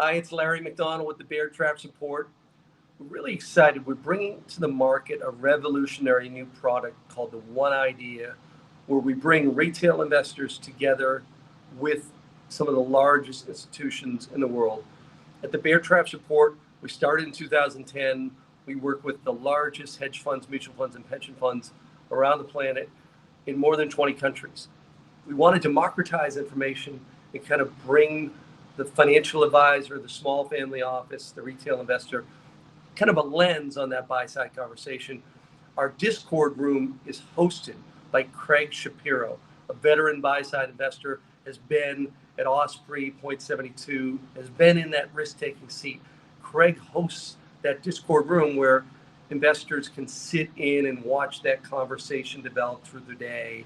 Hi, it's Larry McDonald with the Bear Traps Report. We're really excited. We're bringing to the market a revolutionary new product called the One Idea, where we bring retail investors together with some of the largest institutions in the world. At the Bear Traps Report, we started in 2010. We work with the largest hedge funds, mutual funds, and pension funds around the planet in more than 20 countries. We want to democratize information and kind of bring the financial advisor, the small family office, the retail investor, kind of a lens on that buy-side conversation. Our Discord room is hosted by Craig Shapiro, a veteran buy-side investor, has been at Osprey, Point 72, has been in that risk-taking seat. Craig hosts that Discord room where investors can sit in and watch that conversation develop through the day.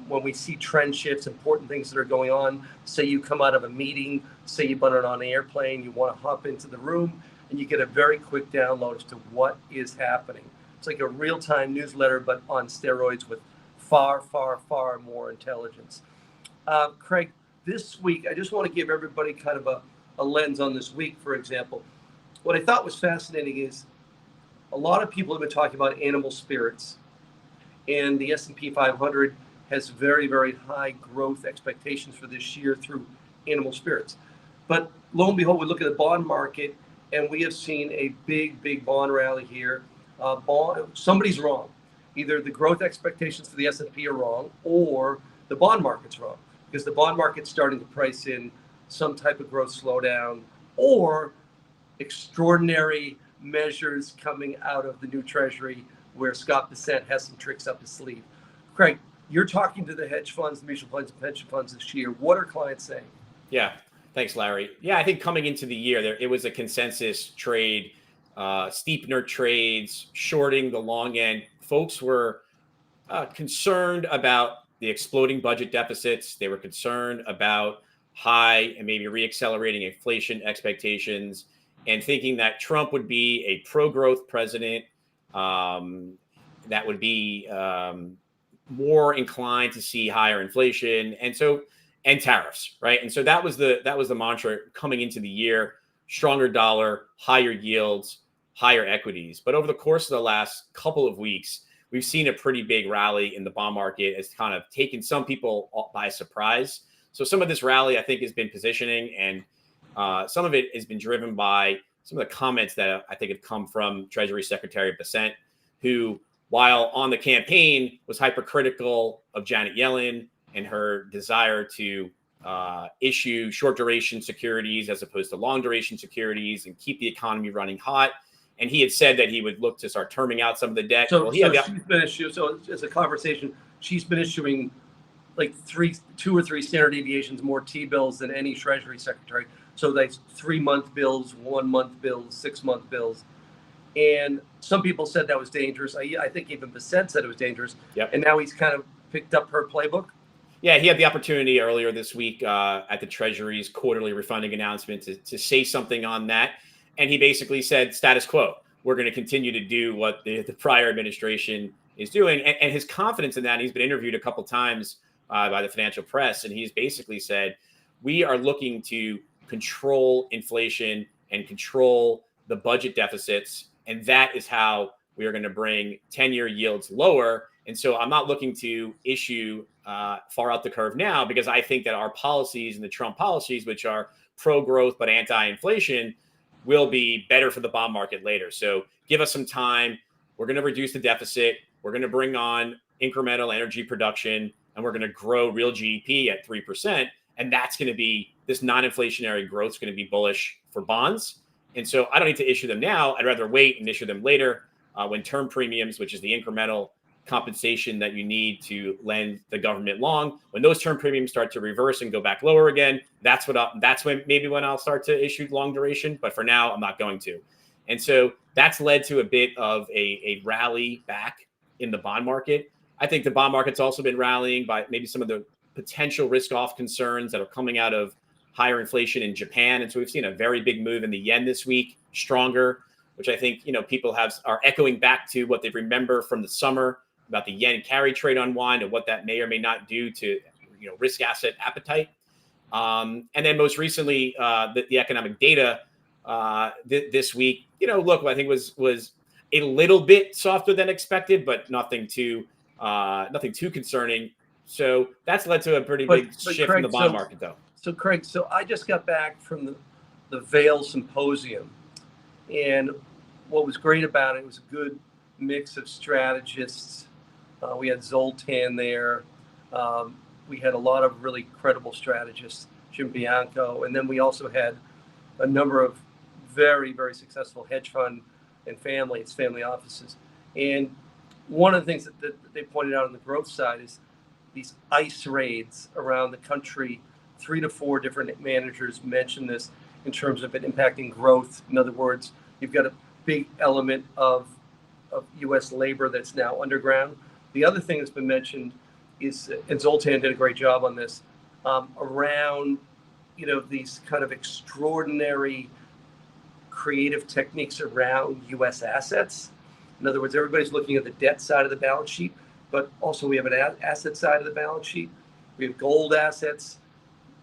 When we see trend shifts, important things that are going on, say you come out of a meeting, say you've been on an airplane, you want to hop into the room, and you get a very quick download as to what is happening. It's like a real-time newsletter, but on steroids with far, far, far more intelligence. Craig, this week, I just want to give everybody kind of a lens on this week, for example. What I thought was fascinating is a lot of people have been talking about animal spirits, and the S&P 500 has very, very high growth expectations for this year through animal spirits. But lo and behold, we look at the bond market, and we have seen a big, big bond rally here. Somebody's wrong. Either the growth expectations for the S&P are wrong, or the bond market's wrong, because the bond market's starting to price in some type of growth slowdown or extraordinary measures coming out of the new Treasury where Scott Bessent has some tricks up his sleeve. Craig, you're talking to the hedge funds, the mutual funds, and pension funds this year. What are clients saying? Yeah, thanks, Larry. Yeah, I think coming into the year, it was a consensus trade, steepener trades, shorting the long end. Folks were concerned about the exploding budget deficits. They were concerned about high and maybe reaccelerating inflation expectations, and thinking that Trump would be a pro-growth president that would be more inclined to see higher inflation and tariffs, right? And so that was the mantra coming into the year: stronger dollar, higher yields, higher equities. But over the course of the last couple of weeks, we've seen a pretty big rally in the bond market. It's kind of taken some people by surprise. So some of this rally, I think, has been positioning, and some of it has been driven by some of the comments that I think have come from Treasury Secretary Bessent, who, while on the campaign, was hypercritical of Janet Yellen and her desire to issue short duration securities as opposed to long duration securities and keep the economy running hot. And he had said that he would look to start terming out some of the debt. So as a conversation, she's been issuing like 2 or 3 standard deviations more T-bills than any Treasury secretary. So that's 3-month bills, 1-month bills, 6-month bills. And some people said that was dangerous. I think even Bessent said it was dangerous. Yep. And now he's kind of picked up her playbook. Yeah, he had the opportunity earlier this week at the Treasury's quarterly refunding announcement to say something on that. And he basically said, status quo. We're going to continue to do what the prior administration is doing. And his confidence in that, he's been interviewed a couple times by the financial press, and he's basically said, we are looking to control inflation and control the budget deficits. And that is how we are going to bring 10-year yields lower. And so I'm not looking to issue far out the curve now, because I think that our policies and the Trump policies, which are pro-growth but anti-inflation, will be better for the bond market later. So give us some time. We're going to reduce the deficit. We're going to bring on incremental energy production, and we're going to grow real GDP at 3%. And that's going to be, this non-inflationary growth is going to be bullish for bonds. And so I don't need to issue them now. I'd rather wait and issue them later when term premiums, which is the incremental compensation that you need to lend the government long, when those term premiums start to reverse and go back lower again, that's when I'll start to issue long duration. But for now, I'm not going to. And so that's led to a bit of a rally back in the bond market. I think the bond market's also been rallying by maybe some of the potential risk-off concerns that are coming out of higher inflation in Japan. And so we've seen a very big move in the yen this week, stronger, which I think, people are echoing back to what they remember from the summer about the yen carry trade unwind and what that may or may not do to, risk asset appetite. And then most recently, the economic data this week, look, I think was a little bit softer than expected, but nothing too concerning. So that's led to a pretty big shift Craig, in the bond market, though. So Craig, I just got back from the Vail Symposium, and what was great about it was a good mix of strategists. We had Zoltan there. We had a lot of really credible strategists, Jim Bianco, and then we also had a number of very, very successful hedge fund and family offices. And one of the things that they pointed out on the growth side is these ICE raids around the country. 3 to 4 different managers mentioned this in terms of it impacting growth. In other words, you've got a big element of U.S. labor that's now underground. The other thing that's been mentioned is, and Zoltan did a great job on this, around these kind of extraordinary creative techniques around U.S. assets. In other words, everybody's looking at the debt side of the balance sheet, but also we have an asset side of the balance sheet. We have gold assets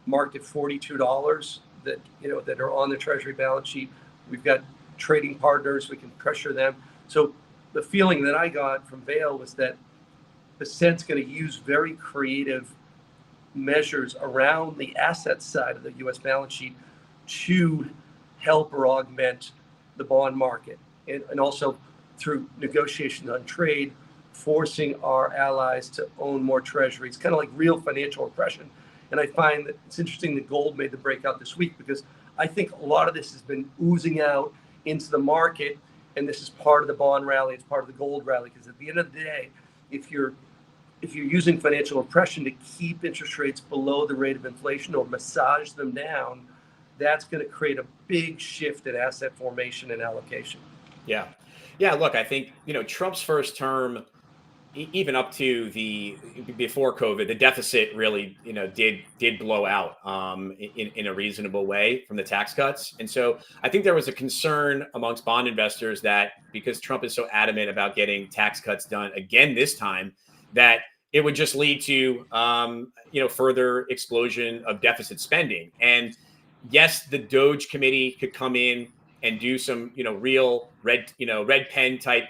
marked at $42 that are on the Treasury balance sheet. We've got trading partners, we can pressure them. So the feeling that I got from Vail was that the Fed's going to use very creative measures around the asset side of the U.S. balance sheet to help or augment the bond market, and also through negotiations on trade, forcing our allies to own more treasuries, kind of like real financial repression. And I find that it's interesting that gold made the breakout this week, because I think a lot of this has been oozing out into the market, and this is part of the bond rally, it's part of the gold rally, because at the end of the day, if you're using financial repression to keep interest rates below the rate of inflation or massage them down, that's going to create a big shift in asset formation and allocation. Yeah. Look, I think Trump's first term, even up to before COVID, the deficit really did blow out in a reasonable way from the tax cuts. And so I think there was a concern amongst bond investors that because Trump is so adamant about getting tax cuts done again this time, that it would just lead to further explosion of deficit spending. And yes, the Doge committee could come in and do some real red pen type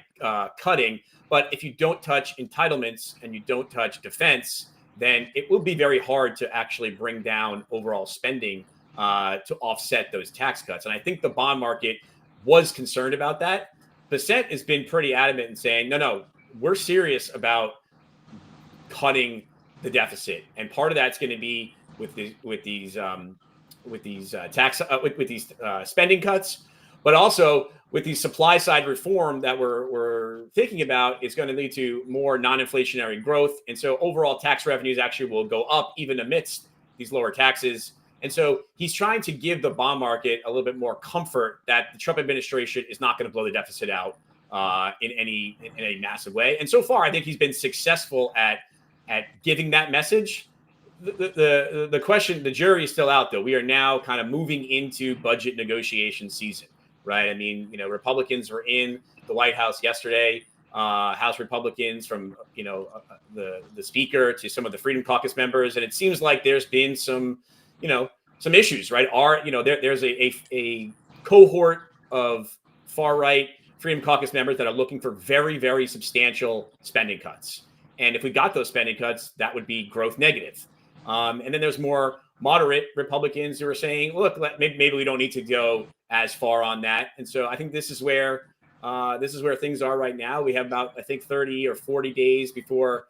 cutting. But if you don't touch entitlements and you don't touch defense, then it will be very hard to actually bring down overall spending to offset those tax cuts. And I think the bond market was concerned about that. Bissett has been pretty adamant in saying, no, we're serious about cutting the deficit, and part of that's going to be with these spending cuts, but also with the supply side reform that we're thinking about is going to lead to more non-inflationary growth. And so overall tax revenues actually will go up even amidst these lower taxes. And so he's trying to give the bond market a little bit more comfort that the Trump administration is not going to blow the deficit out in any massive way. And so far, I think he's been successful at giving that message. The question, the jury is still out, though. We are now kind of moving into budget negotiation season. Right. I mean, Republicans were in the White House yesterday, House Republicans from, the speaker to some of the Freedom Caucus members. And it seems like there's been some issues, right? There's a cohort of far right Freedom Caucus members that are looking for very, very substantial spending cuts. And if we got those spending cuts, that would be growth negative. And then there's more moderate Republicans who are saying, look, maybe we don't need to go as far on that. And so I think this is where things are right now. We have about, I think, 30 or 40 days before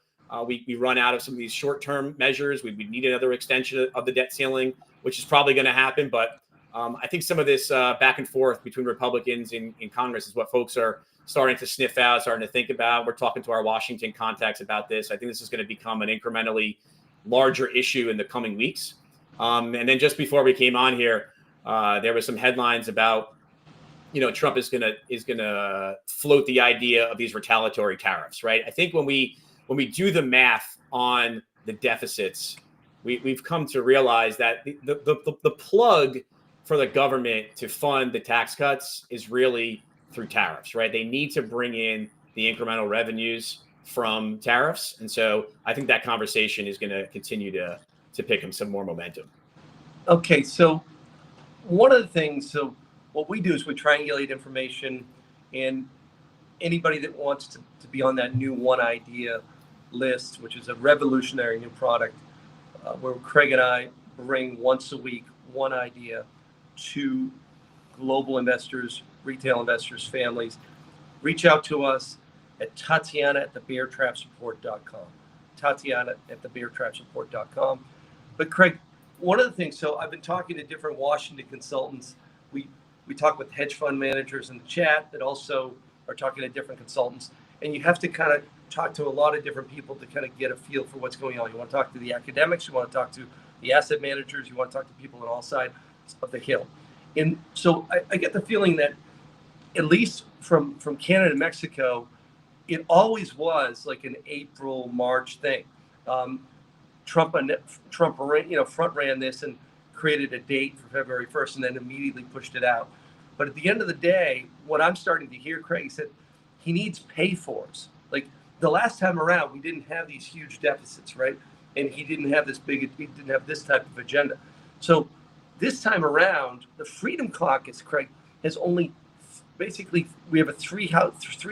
we run out of some of these short-term measures. We need another extension of the debt ceiling, which is probably going to happen. But I think some of this back and forth between Republicans in Congress is what folks are starting to sniff out, starting to think about. We're talking to our Washington contacts about this. I think this is going to become an incrementally larger issue in the coming weeks. And then just before we came on here, there were some headlines about, Trump is gonna float the idea of these retaliatory tariffs, right? I think when we do the math on the deficits, we've come to realize that the plug for the government to fund the tax cuts is really through tariffs, right? They need to bring in the incremental revenues from tariffs, and so I think that conversation is going to continue to pick up some more momentum. Okay, so one of the things, so what we do is we triangulate information, and anybody that wants to be on that new one idea list, which is a revolutionary new product, where Craig and I bring once a week one idea to global investors, retail investors, families. Reach out to us at Tatiana at thebeartrapsupport.com. Tatiana at thebeartrapsupport.com. But Craig, one of the things, so I've been talking to different Washington consultants. We we talk with hedge fund managers in the chat that also are talking to different consultants, and you have to kind of talk to a lot of different people to kind of get a feel for what's going on. You want to talk to the academics, you want to talk to the asset managers, you want to talk to people on all sides of the hill. And so I get the feeling that at least from Canada and Mexico, it always was like an April, March thing. Um, Trump front ran this and created a date for February 1st and then immediately pushed it out. But at the end of the day, what I'm starting to hear, Craig, said he needs pay-fors. Like the last time around, we didn't have these huge deficits, right? And he didn't have he didn't have this type of agenda. So this time around, the Freedom Caucus, Craig, has only basically, we have a three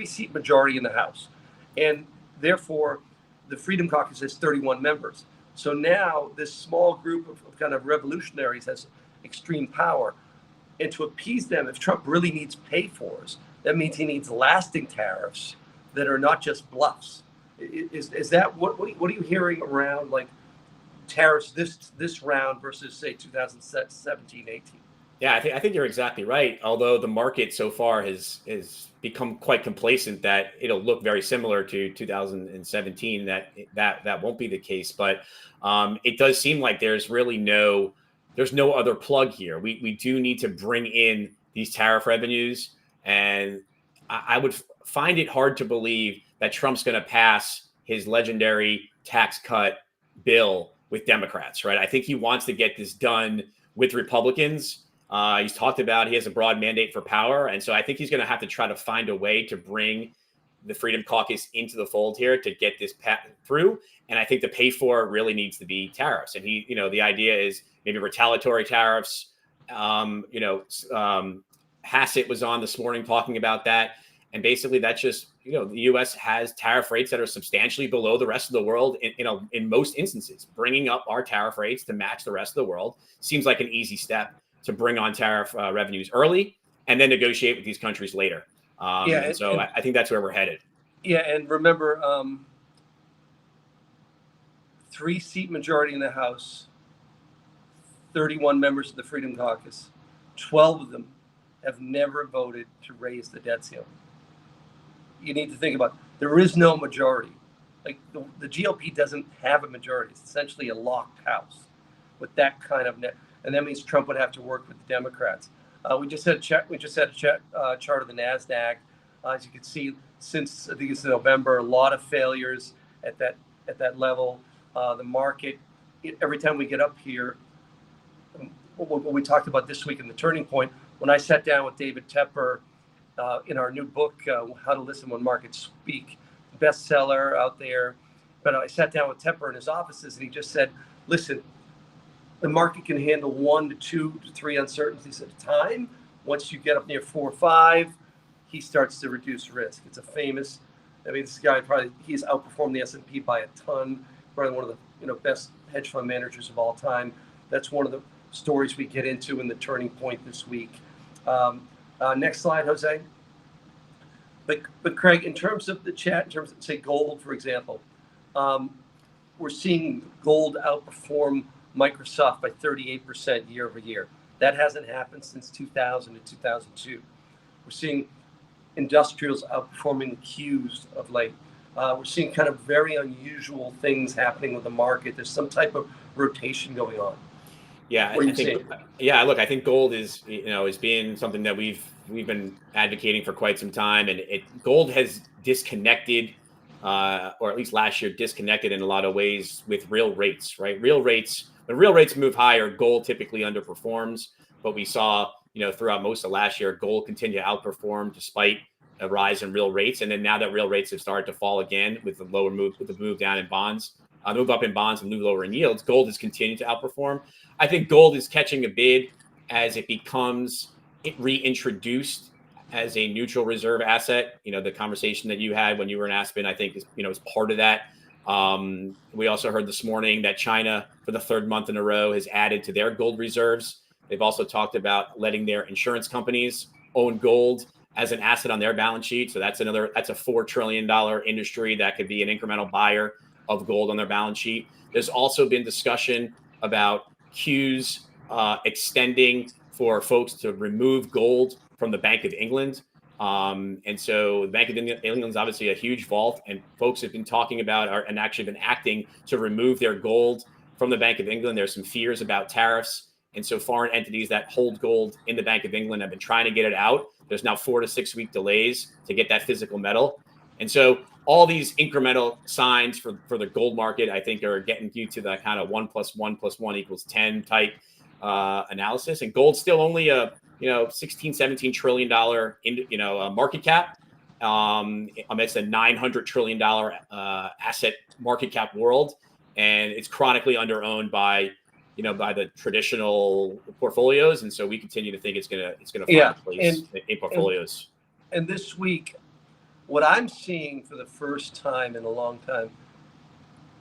seat majority in the House, and therefore the Freedom Caucus has 31 members. So now this small group of kind of revolutionaries has extreme power, and to appease them, if Trump really needs pay-fors, that means he needs lasting tariffs that are not just bluffs. Is that what are you hearing around like tariffs this round versus say 2017, 18? Yeah, I think you're exactly right. Although the market so far has become quite complacent that it'll look very similar to 2017. That won't be the case. But it does seem like there's no other plug here. We do need to bring in these tariff revenues, and I would find it hard to believe that Trump's going to pass his legendary tax cut bill with Democrats, right? I think he wants to get this done with Republicans. He's talked about he has a broad mandate for power. And so I think he's going to have to try to find a way to bring the Freedom Caucus into the fold here to get this through. And I think the pay for really needs to be tariffs. And the idea is maybe retaliatory tariffs. Hassett was on this morning talking about that. And basically that's just, the U.S. has tariff rates that are substantially below the rest of the world in most instances. Bringing up our tariff rates to match the rest of the world seems like an easy step to bring on tariff revenues early and then negotiate with these countries later. I think that's where we're headed. Yeah, and remember, 3-seat majority in the House, 31 members of the Freedom Caucus, 12 of them have never voted to raise the debt ceiling. You need to think about it. There is no majority. Like the GOP doesn't have a majority. It's essentially a locked House with that kind of net. And that means Trump would have to work with the Democrats. We just had a chart of the NASDAQ. As you can see, since I think it's November, a lot of failures at that level. The market, every time we get up here, what we talked about this week in the Turning Point, when I sat down with David Tepper in our new book, How to Listen When Markets Speak, bestseller out there. But I sat down with Tepper in his offices, and he just said, listen, the market can handle 1 to 2 to 3 uncertainties at a time. Once you get up near 4 or 5, he starts to reduce risk. It's this guy he's outperformed the S&P by a ton. Probably one of the best hedge fund managers of all time. That's one of the stories we get into in the Turning Point this week. Next slide, Jose. But Craig, in terms of the chat, in terms of say gold, for example, we're seeing gold outperform Microsoft by 38% year over year. That hasn't happened since 2000 to 2002. We're seeing industrials outperforming the Qs of late. We're seeing kind of very unusual things happening with the market. There's some type of rotation going on. Yeah, I think gold is being something that we've been advocating for quite some time, and gold has disconnected, or at least last year disconnected in a lot of ways with real rates, right? When real rates move higher, gold typically underperforms. But we saw, throughout most of last year, gold continue to outperform despite a rise in real rates. And then now that real rates have started to fall again with the move down in bonds, move up in bonds and move lower in yields, gold has continued to outperform. I think gold is catching a bid as it becomes reintroduced as a neutral reserve asset. The conversation that you had when you were in Aspen, I think is part of that. We also heard this morning that China, for the third month in a row, has added to their gold reserves. They've also talked about letting their insurance companies own gold as an asset on their balance sheet. So that's a $4 trillion industry that could be an incremental buyer of gold on their balance sheet. There's also been discussion about Qs extending for folks to remove gold from the Bank of England. And so the Bank of England is obviously a huge vault, and folks have been talking about and actually been acting to remove their gold from the Bank of England. There's some fears about tariffs. And so foreign entities that hold gold in the Bank of England have been trying to get it out. There's now 4 to 6 week delays to get that physical metal. And so all these incremental signs for the gold market, I think, are getting you to that kind of 1 + 1 + 1 = 10 type analysis. And gold's still only a $16-17 trillion market cap amidst a $900 trillion asset market cap world, and it's chronically underowned by the traditional portfolios, and so we continue to think it's gonna find a place in portfolios. And this week, what I'm seeing for the first time in a long time,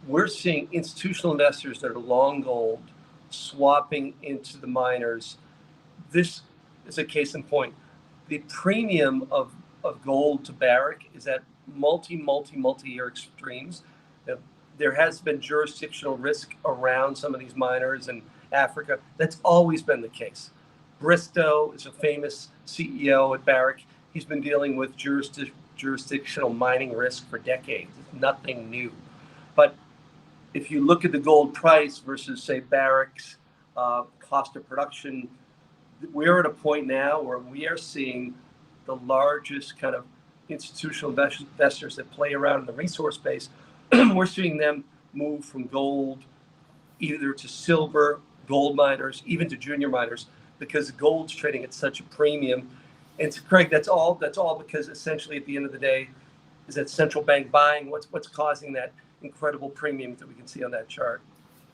we're seeing institutional investors that are long gold swapping into the miners. This is a case in point. The premium of gold to Barrick is at multi-year extremes. There has been jurisdictional risk around some of these miners in Africa. That's always been the case. Bristow is a famous CEO at Barrick. He's been dealing with jurisdictional mining risk for decades. It's nothing new. But if you look at the gold price versus, say, Barrick's cost of production, we're at a point now where we are seeing the largest kind of institutional investors that play around in the resource space. We're seeing them move from gold either to silver, gold miners, even to junior miners, because gold's trading at such a premium. And to Craig, that's all because essentially at the end of the day, is that central bank buying what's causing that incredible premium that we can see on that chart.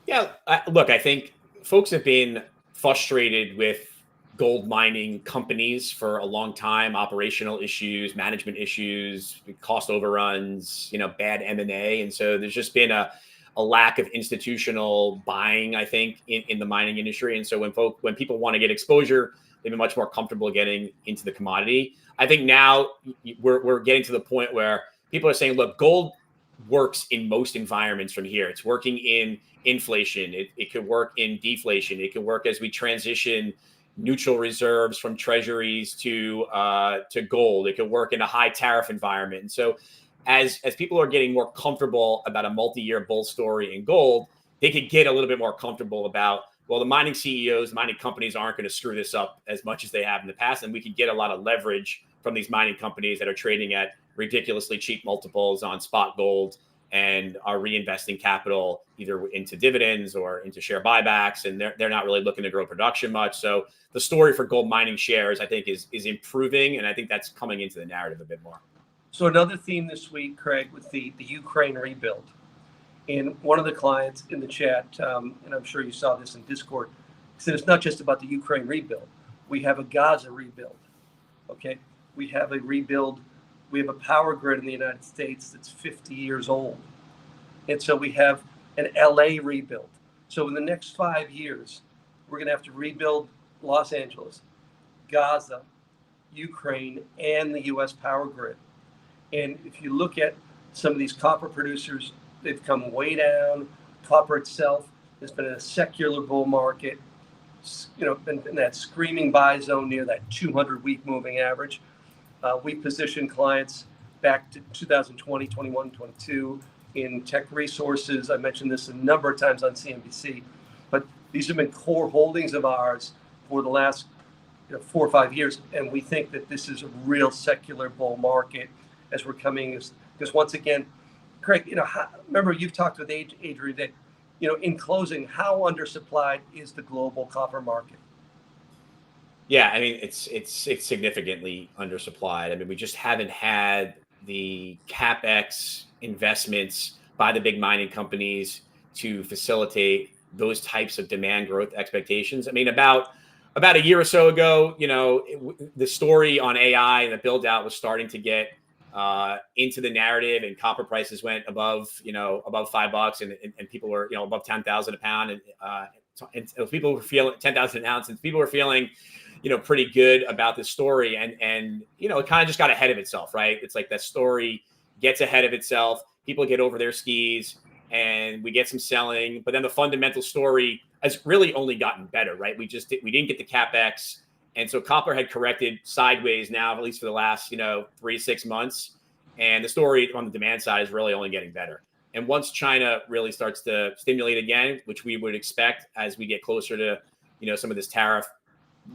Yeah, look, I think folks have been frustrated with gold mining companies for a long time, operational issues, management issues, cost overruns, bad M&A. And so there's just been a lack of institutional buying, I think, in the mining industry. And so when people want to get exposure, they've been much more comfortable getting into the commodity. I think now we're getting to the point where people are saying, look, gold works in most environments from here. It's working in inflation. It could work in deflation. It could work as we transition neutral reserves from treasuries to gold. It could work in a high tariff environment. And so as people are getting more comfortable about a multi-year bull story in gold, they could get a little bit more comfortable about, well, the mining CEOs, mining companies aren't going to screw this up as much as they have in the past. And we could get a lot of leverage from these mining companies that are trading at ridiculously cheap multiples on spot gold and are reinvesting capital either into dividends or into share buybacks. And they're not really looking to grow production much. So the story for gold mining shares, I think, is improving. And I think that's coming into the narrative a bit more. So another theme this week, Craig, with the Ukraine rebuild. And one of the clients in the chat, and I'm sure you saw this in Discord, said it's not just about the Ukraine rebuild. We have a Gaza rebuild. Okay, we have a rebuild. We have a power grid in the United States that's 50 years old. And so we have an LA rebuild. So in the next 5 years, we're going to have to rebuild Los Angeles, Gaza, Ukraine, and the U.S. power grid. And if you look at some of these copper producers, they've come way down. Copper itself has been in a secular bull market, been in that screaming buy zone near that 200-week moving average. We positioned clients back to 2020, 21, 22 in tech resources. I mentioned this a number of times on CNBC, but these have been core holdings of ours for the last 4 or 5 years. And we think that this is a real secular bull market as we're coming, because once again, Craig, remember you've talked with Adrian that, in closing, how undersupplied is the global copper market? Yeah, I mean, it's significantly undersupplied. I mean, we just haven't had the CapEx investments by the big mining companies to facilitate those types of demand growth expectations. I mean, about a year or so ago, the story on AI and the build out was starting to get into the narrative, and copper prices went above $5, and people were, above 10,000 a pound, and people were feeling 10,000 an ounce, and people were feeling, pretty good about the story, and it kind of just got ahead of itself, right? It's like that story gets ahead of itself. People get over their skis, and we get some selling, but then the fundamental story has really only gotten better, right? We didn't get the capex, and so copper had corrected sideways now, at least for the last 3 to 6 months, and the story on the demand side is really only getting better. And once China really starts to stimulate again, which we would expect as we get closer to some of this tariff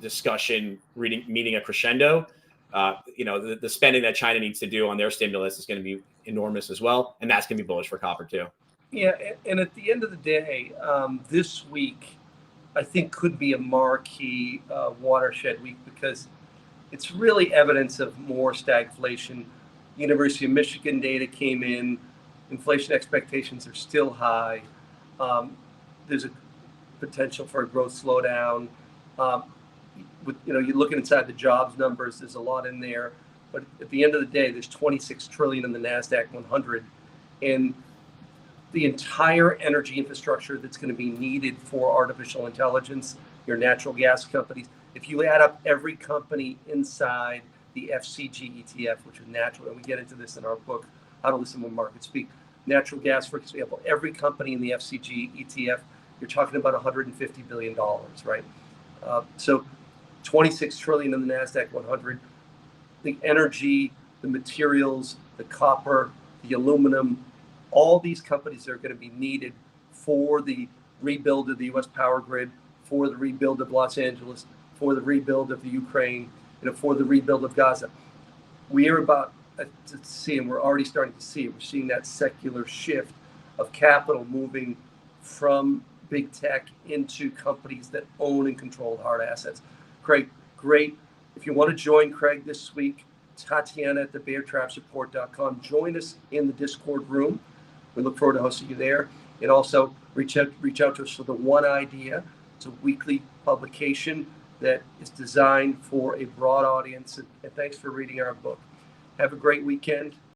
discussion meeting a crescendo, the spending that China needs to do on their stimulus is going to be enormous as well, and that's going to be bullish for copper too. Yeah, and at the end of the day, this week, I think could be a marquee watershed week, because it's really evidence of more stagflation. University of Michigan data came in. Inflation expectations are still high. There's a potential for a growth slowdown. You're looking inside the jobs numbers. There's a lot in there, but at the end of the day, there's 26 trillion in the Nasdaq 100, and the entire energy infrastructure that's going to be needed for artificial intelligence, your natural gas companies. If you add up every company inside the FCG ETF, which is natural, and we get into this in our book, How to Listen When Markets Speak. Natural gas, for example, every company in the FCG ETF, you're talking about $150 billion, right? So 26 trillion in the Nasdaq 100. The energy, the materials, the copper, the aluminum, all these companies are going to be needed for the rebuild of the U.S. power grid, for the rebuild of Los Angeles, for the rebuild of the Ukraine, for the rebuild of Gaza. We are about to see, and we're already starting to see it. We're seeing that secular shift of capital moving from big tech into companies that own and control hard assets. Craig, great. If you want to join Craig this week, Tatiana at thebeartrapsupport.com. Join us in the Discord room. We look forward to hosting you there. And also reach out to us for the One Idea. It's a weekly publication that is designed for a broad audience. And thanks for reading our book. Have a great weekend.